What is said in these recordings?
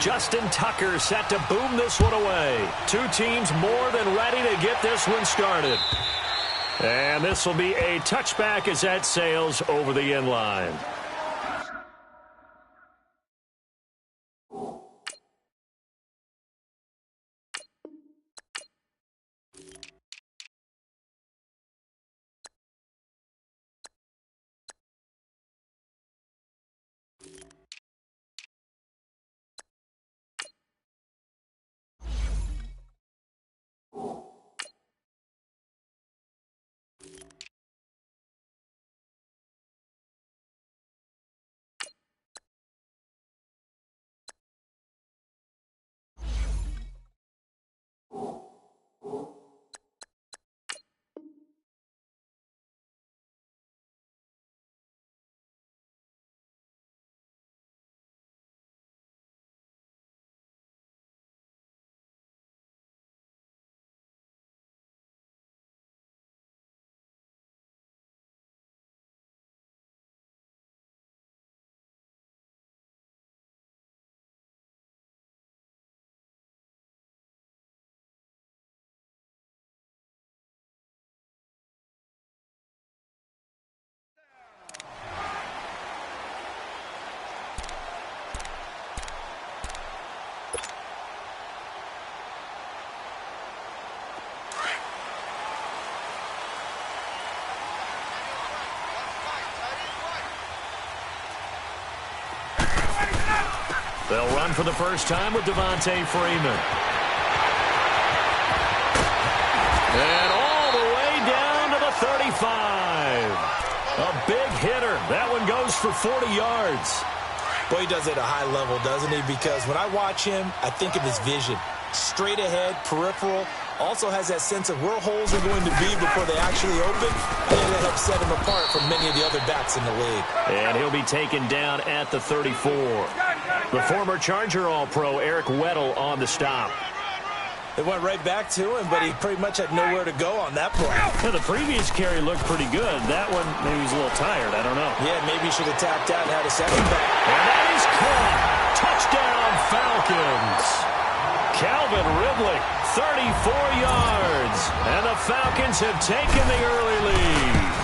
Justin Tucker set to boom this one away. Two teams more than ready to get this one started. And this will be a touchback as that sails over the end line. They'll run for the first time with Devontae Freeman. And all the way down to the 35. A big hitter. That one goes for 40 yards. Boy, he does it at a high level, doesn't he? Because when I watch him, I think of his vision. Straight ahead, peripheral. Also has that sense of where holes are going to be before they actually open. I think that helps set him apart from many of the other backs in the league. And he'll be taken down at the 34. The former Charger All-Pro Eric Weddle on the stop. It went right back to him, but he pretty much had nowhere to go on that play. Well, the previous carry looked pretty good. That one, maybe he was a little tired. I don't know. Yeah, maybe he should have tapped out and had a second back. And that is caught. Touchdown, Falcons. Calvin Ridley, 34 yards. And the Falcons have taken the early lead.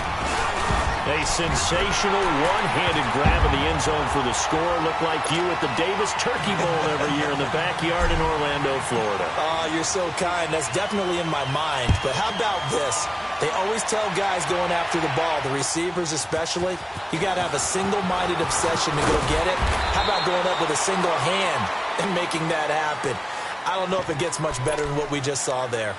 A sensational one-handed grab in the end zone for the score. Looked like you at the Davis Turkey Bowl every year in the backyard in Orlando, Florida. Oh, you're so kind. That's definitely in my mind. But how about this? They always tell guys going after the ball, the receivers especially, you got to have a single-minded obsession to go get it. How about going up with a single hand and making that happen? I don't know if it gets much better than what we just saw there.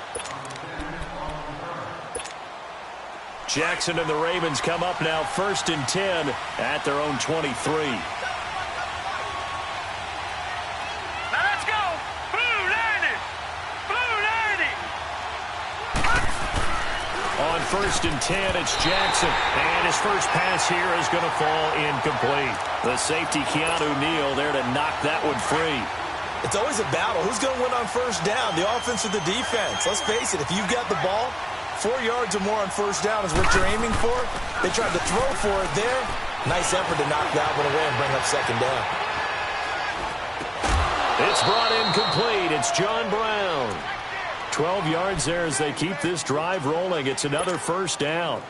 Jackson and the Ravens come up now 1st and 10 at their own 23. Now let's go. Blue 90. Blue 90. On 1st and 10, it's Jackson. And his first pass here is going to fall incomplete. The safety, Keanu Neal, there to knock that one free. It's always a battle. Who's going to win on first down, the offense or the defense? Let's face it, if you've got the ball, 4 yards or more on first down is what you're aiming for. They tried to throw for it there. Nice effort to knock that one away and bring up second down. It's brought in complete. It's John Brown. 12 yards there as they keep this drive rolling. It's another first down.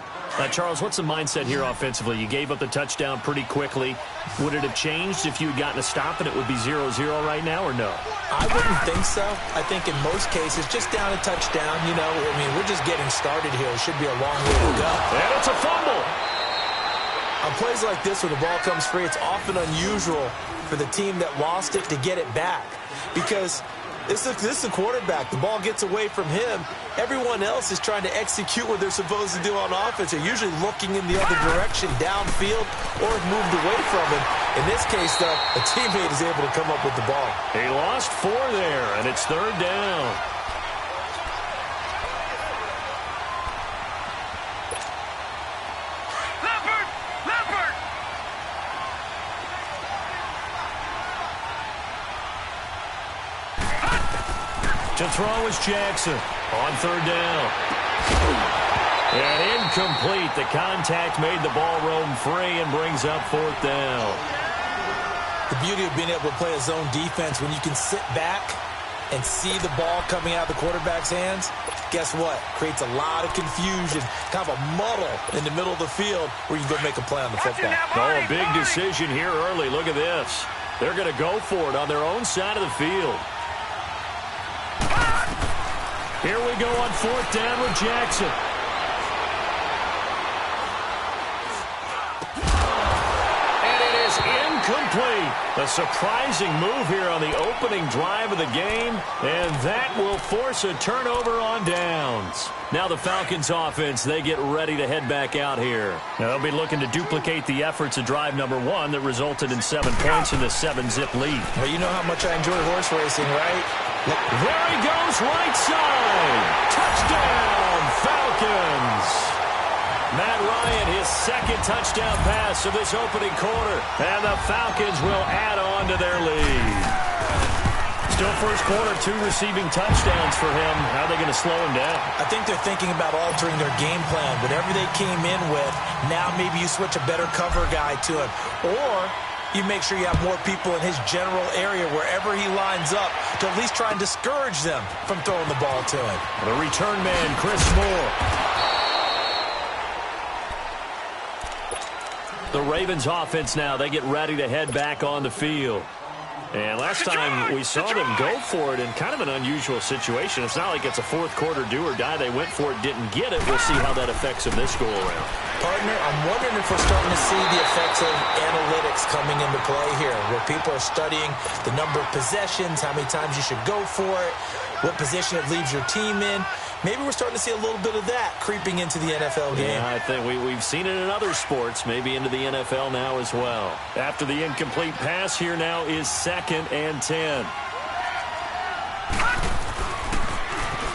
Charles, what's the mindset here offensively? You gave up the touchdown pretty quickly. Would it have changed if you had gotten a stop and it would be 0-0 right now, or no? I wouldn't think so. I think in most cases, just down a touchdown, you know, I mean, we're just getting started here. It should be a long way to go. And it's a fumble. On plays like this where the ball comes free, it's often unusual for the team that lost it to get it back. Because this is the quarterback. The ball gets away from him. Everyone else is trying to execute what they're supposed to do on offense. They're usually looking in the other direction, downfield, or have moved away from him. In this case, though, a teammate is able to come up with the ball. He lost 4 there, and it's 3rd down. To throw is Jackson on 3rd down. And incomplete. The contact made the ball roam free and brings up 4th down. The beauty of being able to play a zone defense, when you can sit back and see the ball coming out of the quarterback's hands, guess what? Creates a lot of confusion, kind of a muddle in the middle of the field where you can go make a play on the football. Oh, big decision here early. Look at this. They're going to go for it on their own side of the field. Here we go on 4th down with Jackson. Incomplete. A surprising move here on the opening drive of the game, and that will force a turnover on downs. Now the Falcons offense, they get ready to head back out here. Now they'll be looking to duplicate the efforts of drive number 1 that resulted in 7 points in the 7-zip lead. Well, you know how much I enjoy horse racing, right? There he goes, right side. Touchdown, Falcons. Matt Ryan, his 2nd touchdown pass of this opening quarter. And the Falcons will add on to their lead. Still first quarter, 2 receiving touchdowns for him. How are they going to slow him down? I think they're thinking about altering their game plan. Whatever they came in with, now maybe you switch a better cover guy to him. Or you make sure you have more people in his general area wherever he lines up to at least try and discourage them from throwing the ball to him. The return man, Chris Moore. The Ravens offense now, they get ready to head back on the field. And last time we saw them go for it in kind of an unusual situation. It's not like it's a fourth quarter do or die. They went for it, didn't get it. We'll see how that affects them this go around. Partner, I'm wondering if we're starting to see the effects of analytics coming into play here, where people are studying the number of possessions, how many times you should go for it, what position it leaves your team in. Maybe we're starting to see a little bit of that creeping into the NFL game. Yeah, I think we've seen it in other sports, maybe into the NFL now as well. After the incomplete pass, here now is 2nd and 10.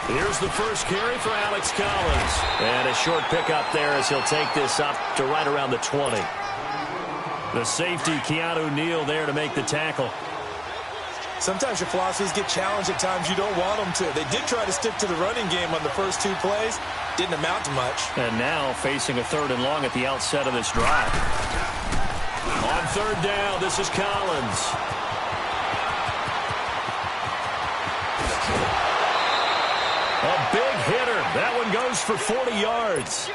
Here's the first carry for Alex Collins. And a short pickup there as he'll take this up to right around the 20. The safety, Keanu Neal, there to make the tackle. Sometimes your philosophies get challenged at times you don't want them to. They did try to stick to the running game on the first 2 plays. Didn't amount to much. And now facing a 3rd and long at the outset of this drive. On 3rd down, this is Collins. A big hitter. That one goes for 40 yards.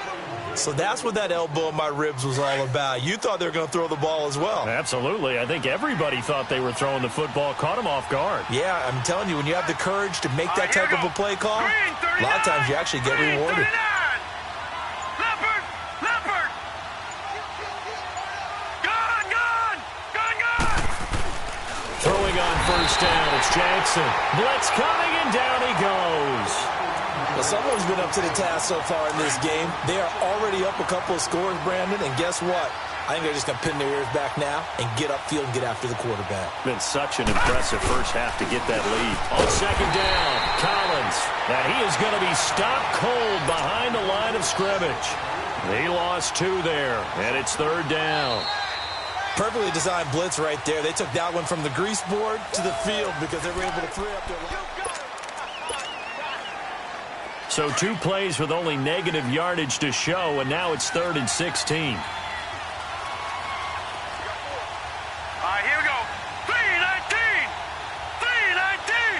So that's what that elbow in my ribs was all about. You thought they were going to throw the ball as well. Absolutely. I think everybody thought they were throwing the football, caught him off guard. Yeah, I'm telling you, when you have the courage to make that type of a play call, a lot of times you actually get rewarded. Leopard! Leopard! Gone! Throwing on 1st down, it's Jackson. Blitz coming, and down he goes. Well, someone's been up to the task so far in this game. They are already up a couple of scores, Brandon, and guess what? I think they're just going to pin their ears back now and get upfield and get after the quarterback. Been such an impressive first half to get that lead. On 2nd down, Collins. Now he is going to be stopped cold behind the line of scrimmage. They lost 2 there, and it's 3rd down. Perfectly designed blitz right there. They took that one from the grease board to the field because they were able to free up their line. So 2 plays with only negative yardage to show, and now it's 3rd and 16. All right, here we go. 3-19! 3-19!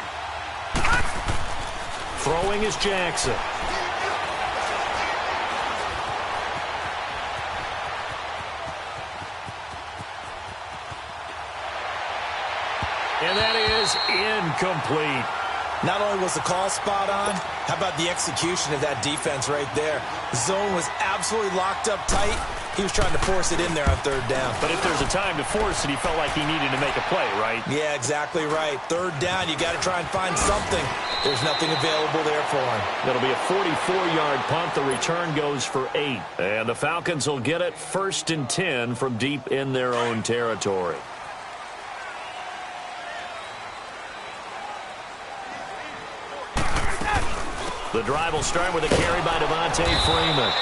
Throwing is Jackson. And that is incomplete. Not only was the call spot on, how about the execution of that defense right there? The zone was absolutely locked up tight. He was trying to force it in there on 3rd down. But if there's a time to force it, he felt like he needed to make a play, right? Yeah, exactly right. 3rd down, you got to try and find something. There's nothing available there for him. That'll be a 44-yard punt. The return goes for 8. And the Falcons will get it 1st and 10 from deep in their own territory. The drive will start with a carry by Devontae Freeman.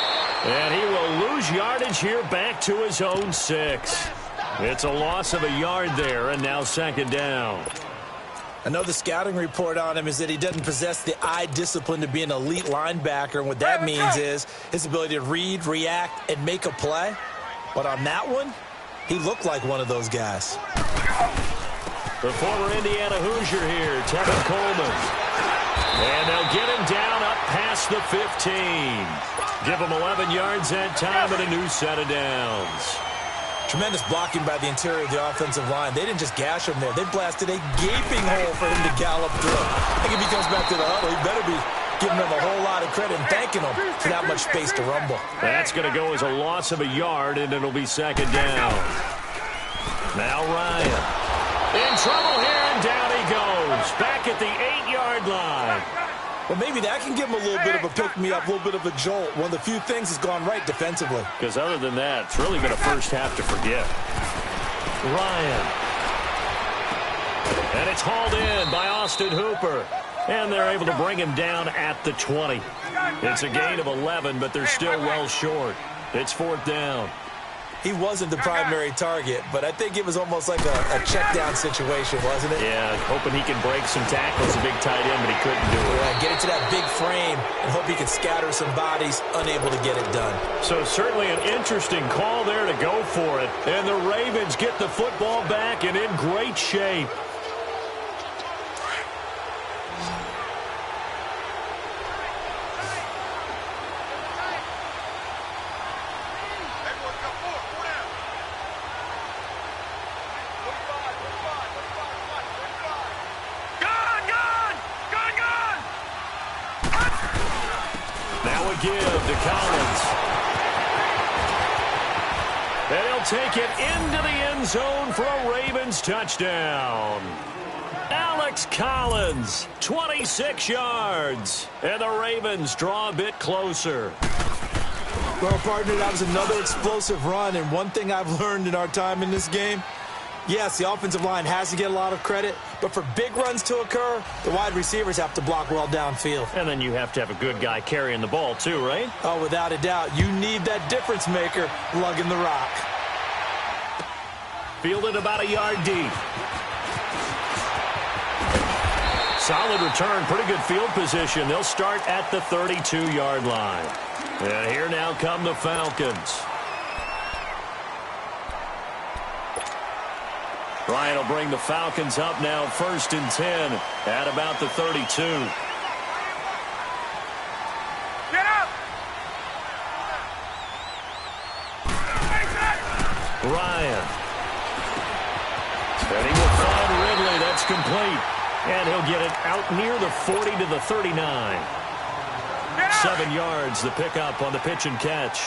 And he will lose yardage here back to his own 6. It's a loss of a yard there, and now 2nd down. I know the scouting report on him is that he doesn't possess the eye discipline to be an elite linebacker. And what that means is his ability to read, react, and make a play. But on that one, he looked like one of those guys. The former Indiana Hoosier here, Tevin Coleman. And they'll get him down up past the 15. Give him 11 yards that time and a new set of downs. Tremendous blocking by the interior of the offensive line. They didn't just gash him there. They blasted a gaping hole for him to gallop through. I think if he comes back to the huddle, he better be giving them a whole lot of credit and thanking them for that much space to rumble. That's going to go as a loss of a yard, and it'll be second down. Now Ryan. In trouble here, and down he goes. Back at the 8-yard line. Well, maybe that can give him a little bit of a pick-me-up, a little bit of a jolt. One of the few things has gone right defensively. Because other than that, it's really been a first half to forget. Ryan. And it's hauled in by Austin Hooper. And they're able to bring him down at the 20. It's a gain of 11, but they're still well short. It's fourth down. He wasn't the primary target, but I think it was almost like a check-down situation, wasn't it? Yeah, hoping he can break some tackles, a big tight end, but he couldn't do it. Yeah, get it to that big frame and hope he can scatter some bodies, unable to get it done. So certainly an interesting call there to go for it. And the Ravens get the football back and in great shape. Give to Collins. And he'll take it into the end zone for a Ravens touchdown. Alex Collins, 26 yards. And the Ravens draw a bit closer. Well, partner, that was another explosive run. And one thing I've learned in our time in this game, yes, the offensive line has to get a lot of credit, but for big runs to occur, the wide receivers have to block well downfield. And then you have to have a good guy carrying the ball too, right? Oh, without a doubt. You need that difference maker lugging the rock. Fielded about a yard deep. Solid return, pretty good field position. They'll start at the 32-yard line. And here now come the Falcons. Ryan will bring the Falcons up now, 1st and 10 at about the 32. Get up! Ryan. And he will find Ridley. That's complete. And he'll get it out near the 40 to the 39. 7 yards, the pickup on the pitch and catch.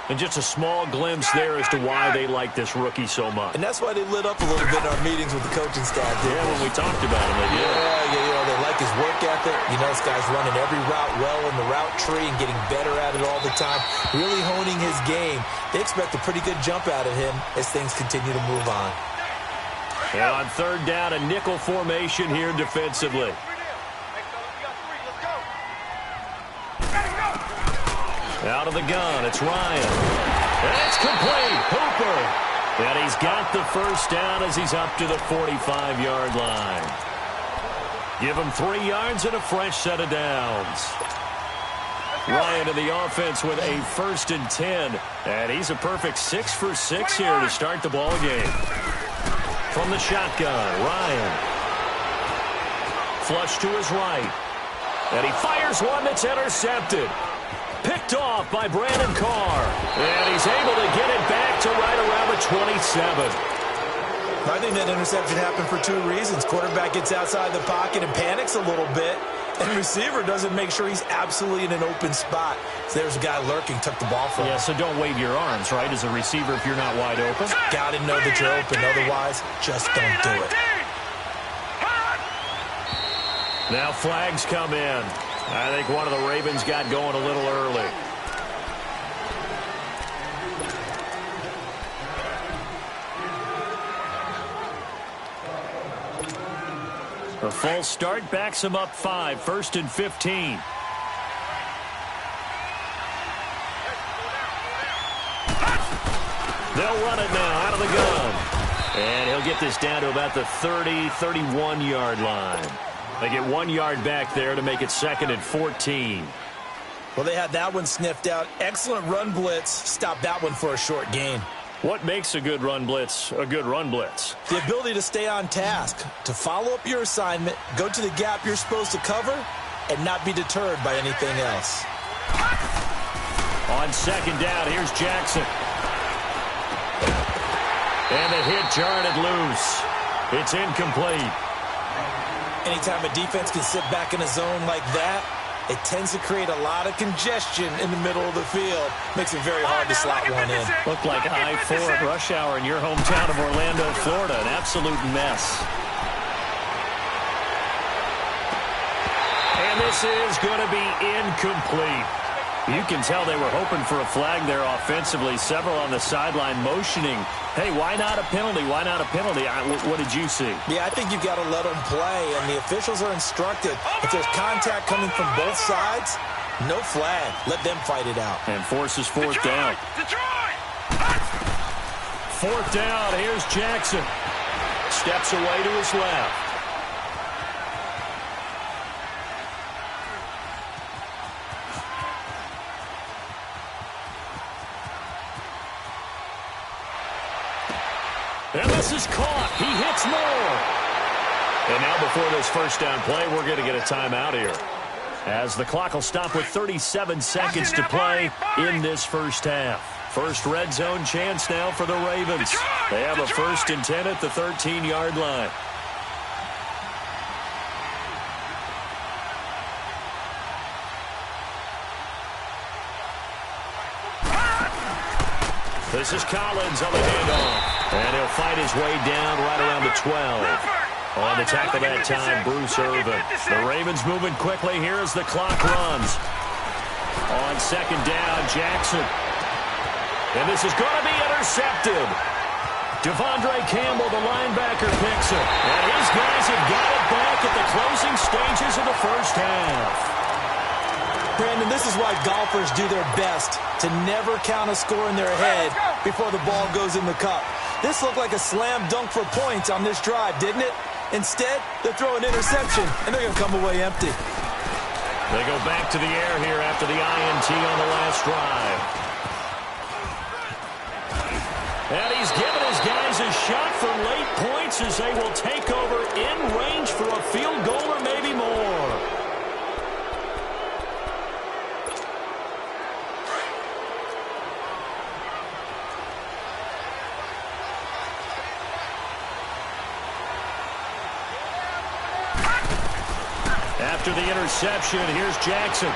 And just a small glimpse there as to why they like this rookie so much. And that's why they lit up a little bit in our meetings with the coaching staff. Yeah, when we talked about him, they did. Yeah, they like his work ethic. You know, this guy's running every route well in the route tree and getting better at it all the time, really honing his game. They expect a pretty good jump out of him as things continue to move on. And on 3rd down, a nickel formation here defensively. Out of the gun, it's Ryan. And it's complete. Hooper. And he's got the first down as he's up to the 45-yard line. Give him 3 yards and a fresh set of downs. Ryan in the offense with a 1st and 10. And he's a perfect 6 for 6 here to start the ball game. From the shotgun, Ryan. Flush to his right. And he fires one that's intercepted. Picked off by Brandon Carr. And he's able to get it back to right around the 27. I think that interception happened for 2 reasons. Quarterback gets outside the pocket and panics a little bit. And receiver doesn't make sure he's absolutely in an open spot. So there's a guy lurking, took the ball from him. Yeah, so don't wave your arms, right, as a receiver if you're not wide open. Got to know that you're open. Otherwise, just don't do it. Now flags come in. I think one of the Ravens got going a little early. A false start backs him up 5, 1st and 15. They'll run it now out of the gun. And he'll get this down to about the 30, 31-yard line. They get 1 yard back there to make it 2nd and 14. Well, they had that one sniffed out. Excellent run blitz. Stopped that one for a short gain. What makes a good run blitz a good run blitz? The ability to stay on task, to follow up your assignment, go to the gap you're supposed to cover, and not be deterred by anything else. On second down, here's Jackson. And the hit jarred it loose. It's incomplete. Anytime a defense can sit back in a zone like that, it tends to create a lot of congestion in the middle of the field. Makes it very hard to slot one in. Looked like I-4 at rush hour in your hometown of Orlando, Florida. An absolute mess. And this is going to be incomplete. You can tell they were hoping for a flag there offensively. Several on the sideline motioning. Hey, why not a penalty? Why not a penalty? What did you see? Yeah, I think you've got to let them play, and the officials are instructed. If there's contact coming from both sides, no flag. Let them fight it out. And forces fourth down. Fourth down, here's Jackson. Steps away to his left. And this is caught. He hits more. And now before this first down play, we're going to get a timeout here, as the clock will stop with 37 seconds to play in this first half. First red zone chance now for the Ravens. They have a 1st and 10 at the 13-yard line. This is Collins on the handoff. And he'll fight his way down right around the 12. On the tackle that time, Bruce Irvin. The Ravens moving quickly here as the clock runs. On second down, Jackson. And this is going to be intercepted. Devondre Campbell, the linebacker, picks it. And his guys have got it back at the closing stages of the first half. Brandon, this is why golfers do their best to never count a score in their head before the ball goes in the cup. This looked like a slam dunk for points on this drive, didn't it? Instead, they throw an interception, and they're going to come away empty. They go back to the air here after the INT on the last drive. And he's given his guys a shot for late points as they will take over in range for a field goal or maybe more. After the interception, here's Jackson.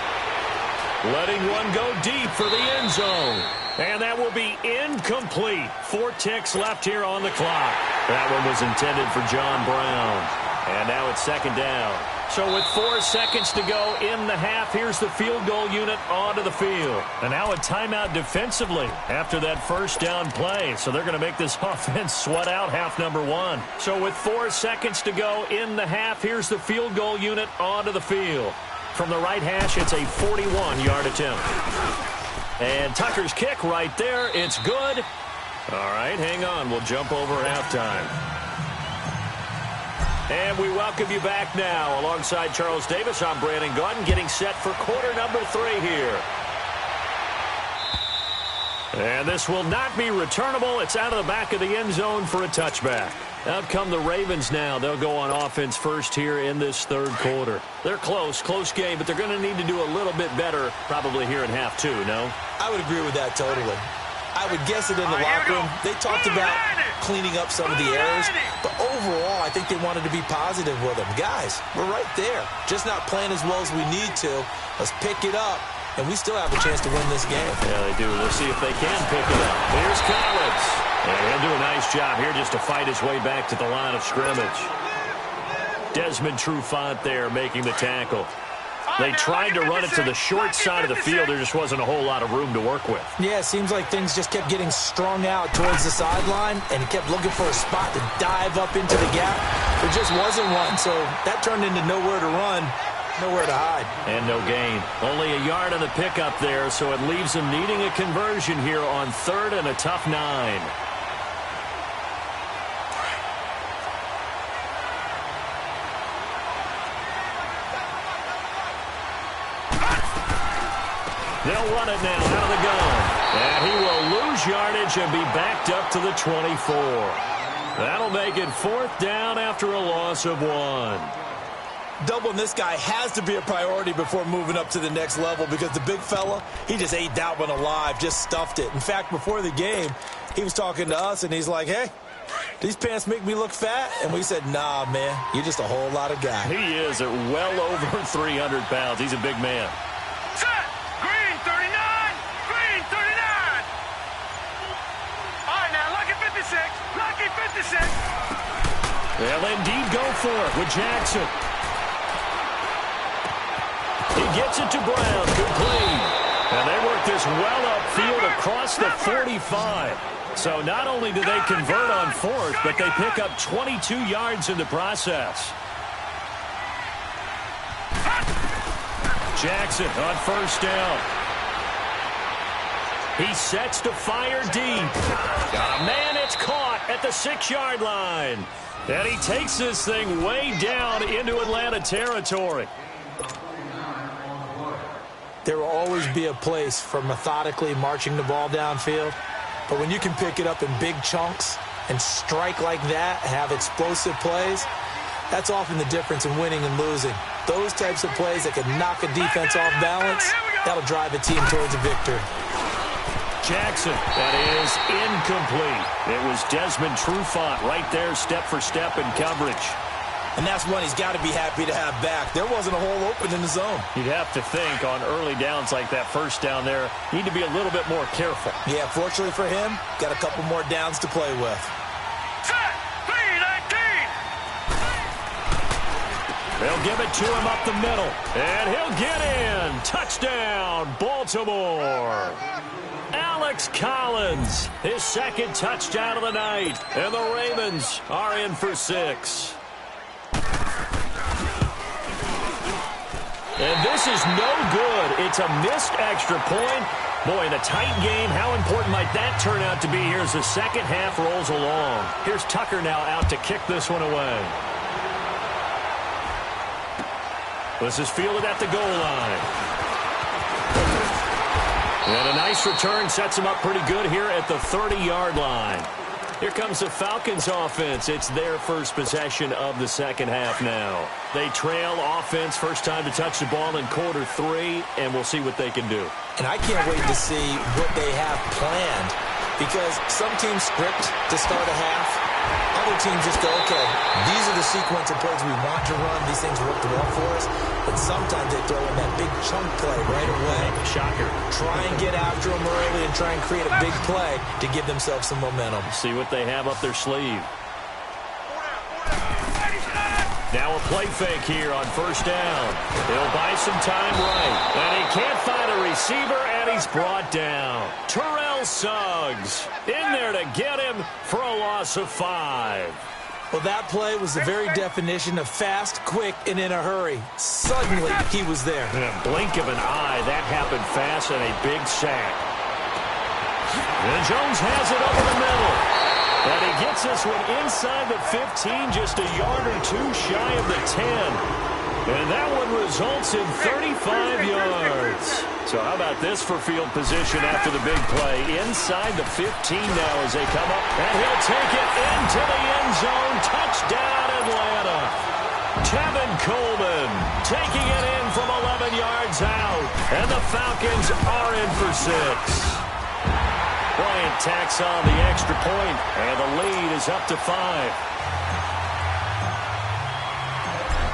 Letting one go deep for the end zone. And that will be incomplete. 4 ticks left here on the clock. That one was intended for John Brown. And now it's second down. So with 4 seconds to go in the half, here's the field goal unit onto the field. And now a timeout defensively after that first down play. So they're going to make this offense sweat out half number 1. So with 4 seconds to go in the half, here's the field goal unit onto the field. From the right hash, it's a 41-yard attempt. And Tucker's kick right there. It's good. All right, hang on. We'll jump over halftime. And we welcome you back now. Alongside Charles Davis, I'm Brandon Gaudin, getting set for quarter number 3 here. And this will not be returnable. It's out of the back of the end zone for a touchback. Out come the Ravens now. They'll go on offense first here in this third quarter. They're close game, but they're going to need to do a little bit better probably here in half 2, no? I would agree with that totally. I would guess it in the locker room. They talked about cleaning up some of the errors, but overall, I think they wanted to be positive with them. Guys, we're right there. Just not playing as well as we need to. Let's pick it up, and we still have a chance to win this game. Yeah, they do. We'll see if they can pick it up. Here's Collins. And he'll do a nice job here just to fight his way back to the line of scrimmage. Desmond Trufant there making the tackle. They tried to run it to the short side of the field. There just wasn't a whole lot of room to work with. Yeah, it seems like things just kept getting strung out towards the sideline, and he kept looking for a spot to dive up into the gap. There just wasn't one, so that turned into nowhere to run, nowhere to hide. And no gain. Only a yard on the pickup there, so it leaves him needing a conversion here on 3rd and a tough 9. They'll run it now out of the gun. And he will lose yardage and be backed up to the 24. That'll make it 4th down after a loss of 1. Doubling this guy has to be a priority before moving up to the next level because the big fella, he just ate that one alive, just stuffed it. In fact, before the game, he was talking to us, and he's like, hey, these pants make me look fat? And we said, nah, man, you're just a whole lot of guy. He is at well over 300 pounds. He's a big man. Set. Green 39. Green 39. All right, now, lucky 56. Lucky 56. They'll indeed go for it with Jackson. He gets it to Brown. Complete. And they work this well upfield across the 45. So not only do they convert on 4th, but they pick up 22 yards in the process. Jackson on 1st down. He sets to fire deep. Man, it's caught at the 6-yard line. And he takes this thing way down into Atlanta territory. There will always be a place for methodically marching the ball downfield. But when you can pick it up in big chunks and strike like that, have explosive plays, that's often the difference in winning and losing. Those types of plays that can knock a defense off balance, that'll drive a team towards a victory. Jackson, that is incomplete. It was Desmond Trufant right there, step for step in coverage. And that's one he's got to be happy to have back. There wasn't a hole open in the zone. You'd have to think on early downs like that 1st down there, need to be a little bit more careful. Yeah, fortunately for him, got a couple more downs to play with. Set. 319. They'll give it to him up the middle. And he'll get in. Touchdown, Baltimore. Alex Collins, his 2nd touchdown of the night. And the Ravens are in for 6. And this is no good. It's a missed extra point. Boy, in a tight game, how important might that turn out to be here as the 2nd half rolls along. Here's Tucker now out to kick this one away. This is fielded at the goal line. And a nice return sets him up pretty good here at the 30-yard line. Here comes the Falcons offense. It's their first possession of the 2nd half now. They trail offense, first time to touch the ball in quarter 3, and we'll see what they can do. And I can't wait to see what they have planned because some teams script to start a half. Other teams just go, okay, these are the sequence of plays we want to run. These things work well for us. But sometimes they throw in that big chunk play right away. Shocker. Try and get after them early and try and create a big play to give themselves some momentum. See what they have up their sleeve. Now a play fake here on 1st down. He'll buy some time right. And he can't find a receiver, and he's brought down. Terrell Suggs in there to get him for a loss of 5. Well, that play was the very definition of fast, quick, and in a hurry. Suddenly, he was there. In a blink of an eye, that happened fast and a big sack. And Jones has it over the middle. And he gets this one inside the 15, just a yard or 2 shy of the 10. And that one results in 35 yards. So how about this for field position after the big play? Inside the 15 now as they come up. And he'll take it into the end zone. Touchdown, Atlanta. Tevin Coleman taking it in from 11 yards out. And the Falcons are in for 6. Bryant tacks on the extra point, and the lead is up to 5.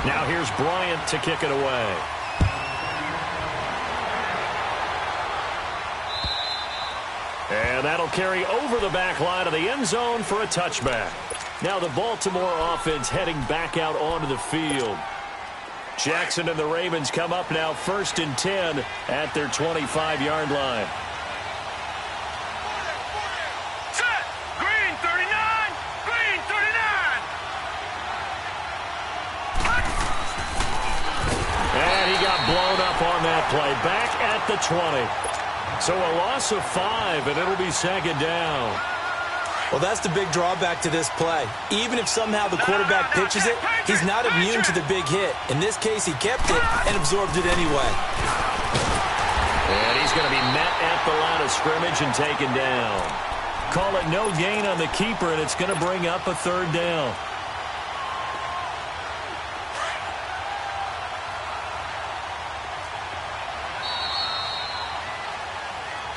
Now here's Bryant to kick it away. And that'll carry over the back line of the end zone for a touchback. Now the Baltimore offense heading back out onto the field. Jackson and the Ravens come up now 1st and 10 at their 25-yard line. Blown up on that play, back at the 20. So a loss of 5, and it'll be 2nd down. Well, that's the big drawback to this play. Even if somehow the quarterback pitches it, he's not immune to the big hit. In this case, he kept it and absorbed it anyway. And he He's going to be met at the line of scrimmage and taken down. Call it no gain on the keeper, and it's going to bring up a third down.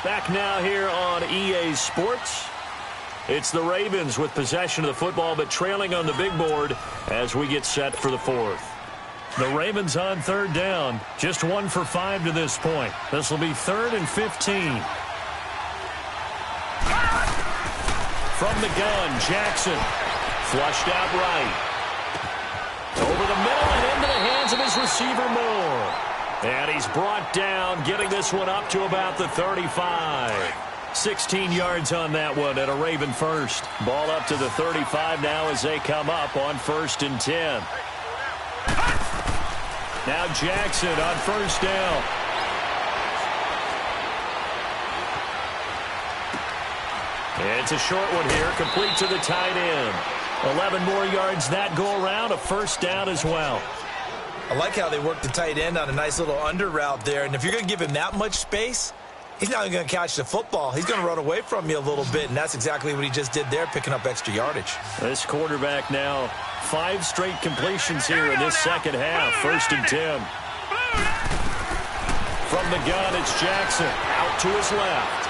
Back now here on EA Sports. It's the Ravens with possession of the football, but trailing on the big board as we get set for the fourth. The Ravens on third down, just 1 for 5 to this point. This will be 3rd and 15. From the gun, Jackson, flushed out right. Over the middle and into the hands of his receiver, Moore. And he's brought down, getting this one up to about the 35. 16 yards on that one and a Raven first. Ball up to the 35 now as they come up on 1st and 10. Now Jackson on 1st down. It's a short one here, complete to the tight end. 11 more yards that go around, a 1st down as well. I like how they work the tight end on a nice little under route there. And if you're going to give him that much space, he's not going to catch the football. He's going to run away from you a little bit, and that's exactly what he just did there, picking up extra yardage. This quarterback now, 5 straight completions here in this second half. 1st and 10. From the gun, it's Jackson. Out to his left.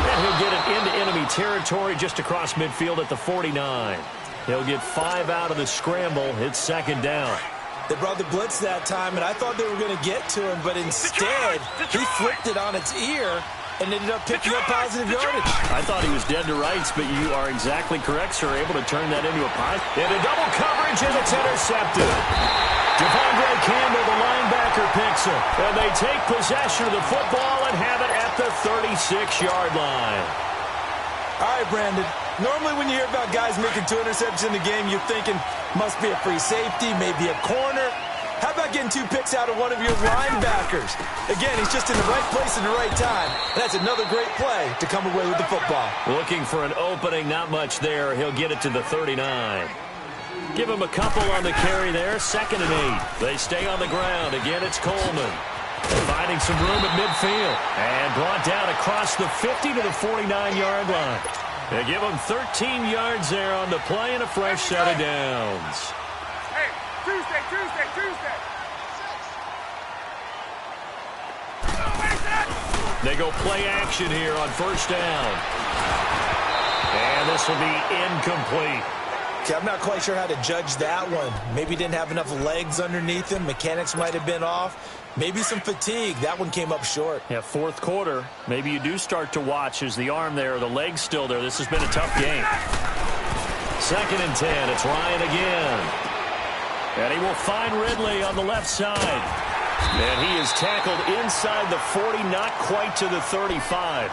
And he'll get it into enemy territory just across midfield at the 49. He'll get 5 out of the scramble. It's 2nd down. They brought the blitz that time, and I thought they were going to get to him, but instead, he flipped it on its ear and ended up picking up positive yardage. I thought he was dead to rights, but you are exactly correct, sir. Able to turn that into a positive. Into double coverage, and it's intercepted. Devondre Campbell, the linebacker, picks it. And they take possession of the football and have it at the 36-yard line. All right, Brandon. Normally when you hear about guys making 2 interceptions in the game, you're thinking must be a free safety, maybe a corner. How about getting 2 picks out of one of your linebackers? Again, he's just in the right place at the right time. And that's another great play to come away with the football. Looking for an opening, not much there. He'll get it to the 39. Give him a couple on the carry there. 2nd and 8. They stay on the ground. Again, it's Coleman. Finding some room at midfield. And brought down across the 50 to the 49-yard line. They give him 13 yards there on the play and a fresh set of downs. Hey, Tuesday. They go play action here on 1st down. And this will be incomplete. Okay, I'm not quite sure how to judge that one. Maybe he didn't have enough legs underneath him. Mechanics might have been off. Maybe some fatigue. That one came up short. Yeah, 4th quarter. Maybe you do start to watch as the arm there, the leg's still there. This has been a tough game. 2nd and 10. It's Ryan again. And he will find Ridley on the left side. And he is tackled inside the 40, not quite to the 35.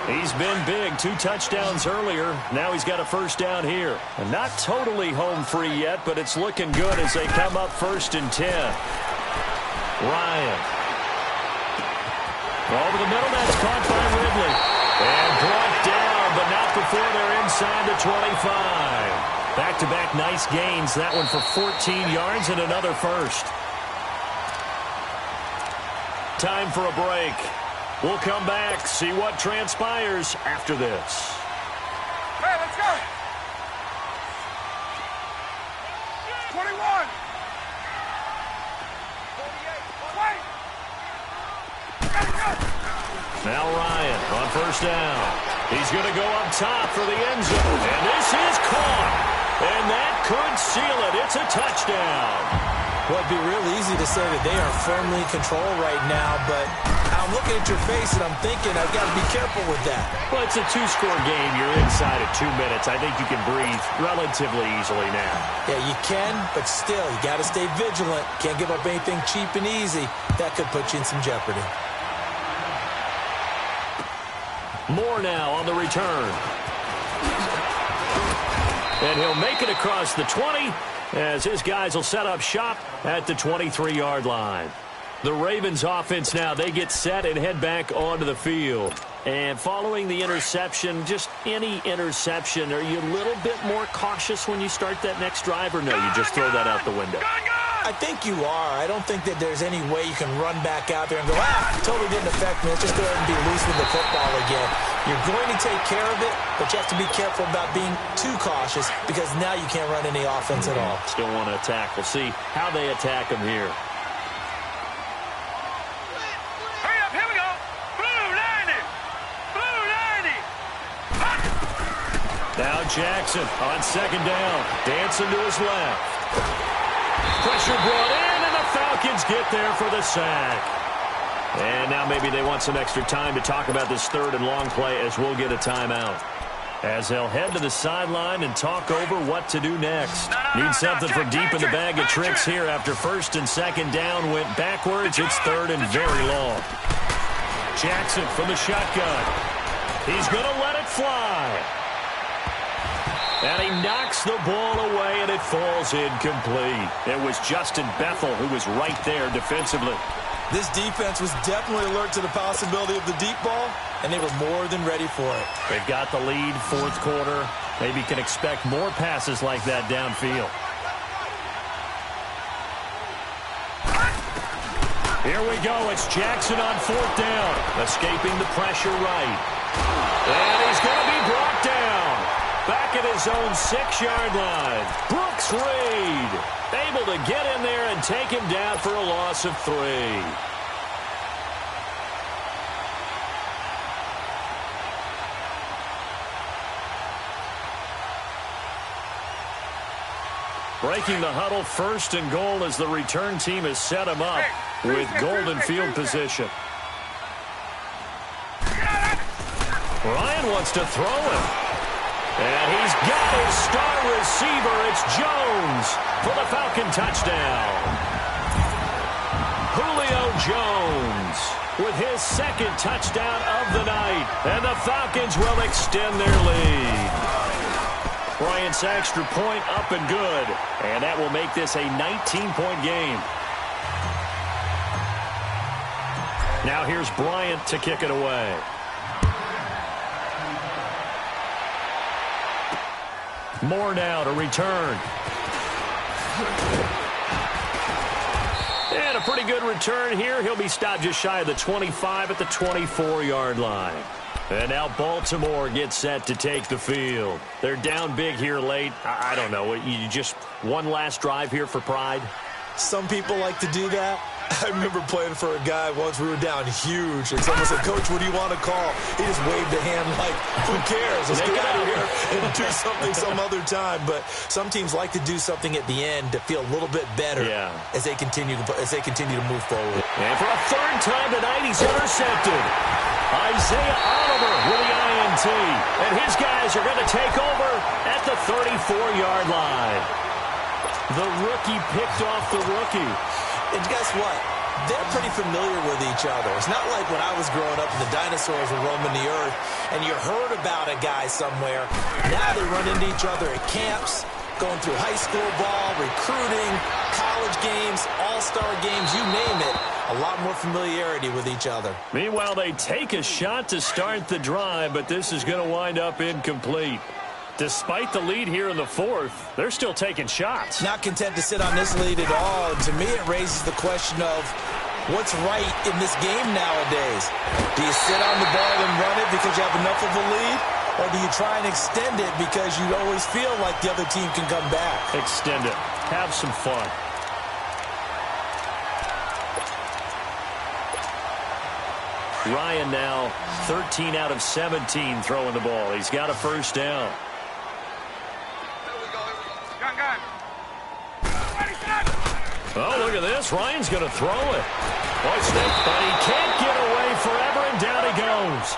He's been big. 2 touchdowns earlier. Now he's got a 1st down here. And not totally home free yet, but it's looking good as they come up 1st and 10. Ryan. Over the middle, that's caught by Ridley. And brought down, but not before they're inside the 25. Back-to-back nice gains. That one for 14 yards and another 1st. Time for a break. We'll come back, see what transpires after this. Hey, let's go. 21. Now Ryan on 1st down. He's going to go up top for the end zone. And this is caught. And that could seal it. It's a touchdown. Well, it'd be real easy to say that they are firmly in control right now, but I'm looking at your face and I'm thinking I've got to be careful with that. Well, it's a 2-score game. You're inside of 2 minutes. I think you can breathe relatively easily now. Yeah, you can, but still, you got to stay vigilant. Can't give up anything cheap and easy. That could put you in some jeopardy. Moore now on the return. And he'll make it across the 20 as his guys will set up shop at the 23-yard line. The Ravens offense now, they get set and head back onto the field. And following the interception, just any interception, are you a little bit more cautious when you start that next drive, or no, you just throw that out the window? I think you are. I don't think that there's any way you can run back out there and go, totally didn't affect me. Let's just go ahead and be loose with the football again. You're going to take care of it, but you have to be careful about being too cautious because now you can't run any offense at all. Still want to attack. We'll see how they attack him here. Hurry up, here we go. Blue 90. Blue 90. Now Jackson on second down. Dancing to his left. Pressure brought in, and the Falcons get there for the sack. And now maybe they want some extra time to talk about this third and long play as we'll get a timeout. As they'll head to the sideline and talk over what to do next. Need something from deep in the bag of tricks here after first and second down went backwards. It's third and very long. Jackson from the shotgun. He's going to let it fly. And he knocks the ball away, and it falls incomplete. It was Justin Bethel who was right there defensively. This defense was definitely alert to the possibility of the deep ball, and they were more than ready for it. They've got the lead, fourth quarter. Maybe can expect more passes like that downfield. Here we go. It's Jackson on fourth down. Escaping the pressure right. And he's going to be brought down. Back at his own 6-yard line. Brooks Reed able to get in there and take him down for a loss of 3. Breaking the huddle, first and goal as the return team has set him up with golden field position. Ryan wants to throw it. And he's got his star receiver. It's Jones for the Falcon touchdown. Julio Jones with his second touchdown of the night. And the Falcons will extend their lead. Bryant's extra point up and good. And that will make this a 19-point game. Now here's Bryant to kick it away. Moore now to return. And a pretty good return here. He'll be stopped just shy of the 25 at the 24-yard line. And now Baltimore gets set to take the field. They're down big here late. I don't know. You just one last drive here for pride? Some people like to do that. I remember playing for a guy once. We were down huge, and someone said, "Coach, what do you want to call?" He just waved a hand like, "Who cares? Let's get out of here and do something some other time." But some teams like to do something at the end to feel a little bit better as they continue to move forward. And for a third time tonight, he's intercepted. Isaiah Oliver with the INT, and his guys are going to take over at the 34-yard line. The rookie picked off the rookie. And guess what? They're pretty familiar with each other. It's not like when I was growing up and the dinosaurs were roaming the earth and you heard about a guy somewhere. Now they run into each other at camps, going through high school ball, recruiting, college games, all-star games, you name it. A lot more familiarity with each other. Meanwhile, they take a shot to start the drive, but this is going to wind up incomplete. Despite the lead here in the fourth, they're still taking shots. Not content to sit on this lead at all. And to me, it raises the question of what's right in this game nowadays. Do you sit on the ball and run it because you have enough of a lead? Or do you try and extend it because you always feel like the other team can come back? Extend it. Have some fun. Ryan now 13 out of 17 throwing the ball. He's got a first down. Oh, look at this. Ryan's going to throw it. Boy, but he can't get away forever, and down he goes.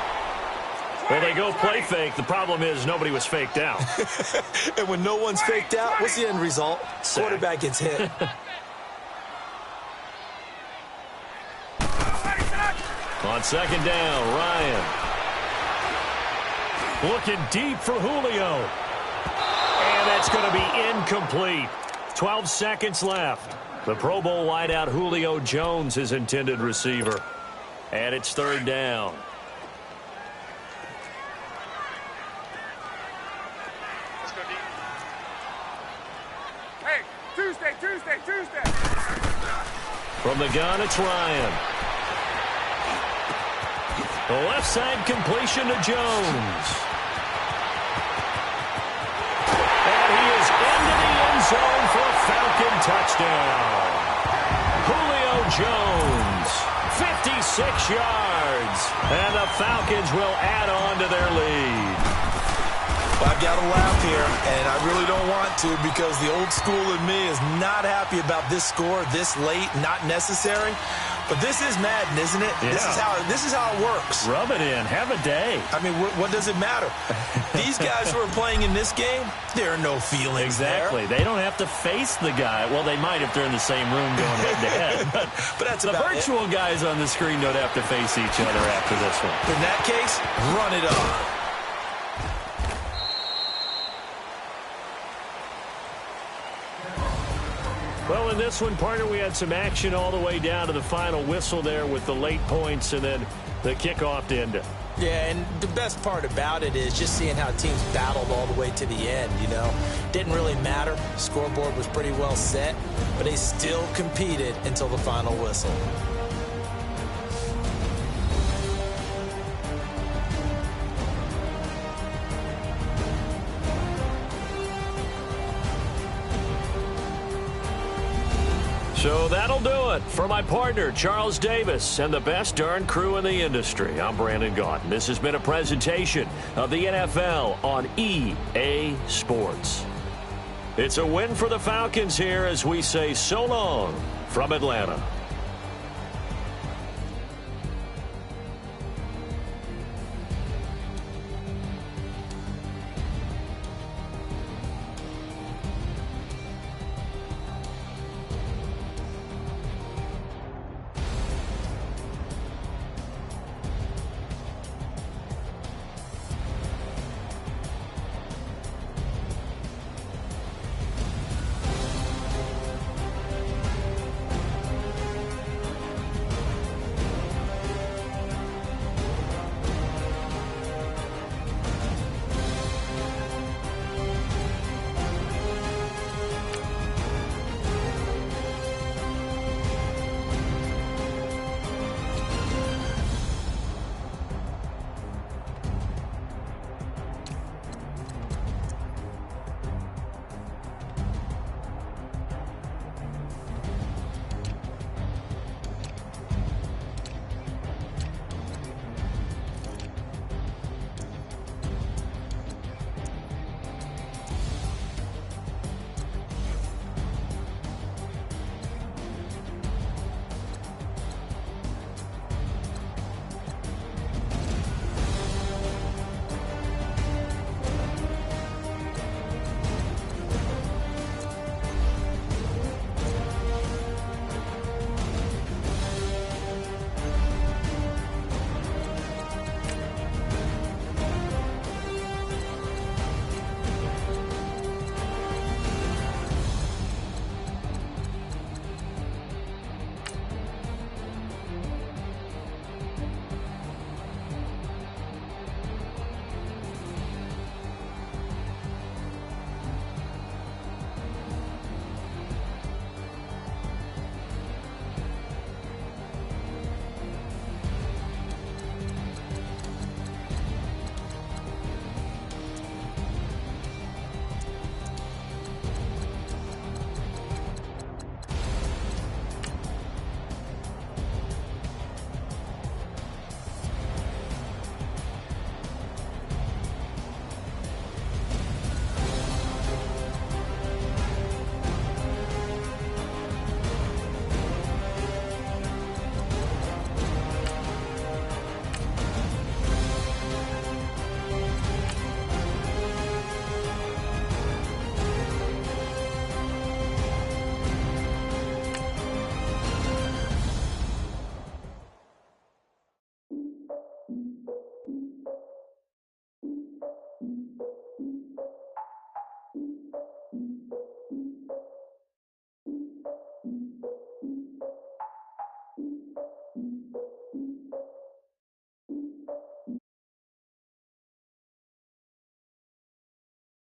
Well, they go play fake. The problem is nobody was faked out. And when no one's faked out, what's the end result? Sack. Quarterback gets hit. On second down, Ryan. Looking deep for Julio. And that's going to be incomplete. 12 seconds left. The Pro Bowl wideout Julio Jones, his intended receiver. And it's third down. Hey, Tuesday. From the gun, it's Ryan. The left side completion to Jones. And he is into the end zone for a Falcon touchdown. Julio Jones, 56 yards. And the Falcons will add on to their lead. I've got to laugh here, and I really don't want to because the old school in me is not happy about this score this late, not necessary. But this is Madden, isn't it? Yeah. This is how it works. Rub it in. Have a day. I mean, what does it matter? These guys who are playing in this game, there are no feelings Exactly. there. They don't have to face the guy. Well, they might if they're in the same room going head-to-head. But that's the about virtual guys on the screen don't have to face each other after this one. In that case, run it up. Well, in this one, partner, we had some action all the way down to the final whistle there with the late points and then the kickoff to end it. Yeah, and the best part about it is just seeing how teams battled all the way to the end, you know. Didn't really matter. Scoreboard was pretty well set, but they still competed until the final whistle. So that'll do it. For my partner, Charles Davis, and the best darn crew in the industry, I'm Brandon Gaudin. This has been a presentation of the NFL on EA Sports. It's a win for the Falcons here as we say so long from Atlanta.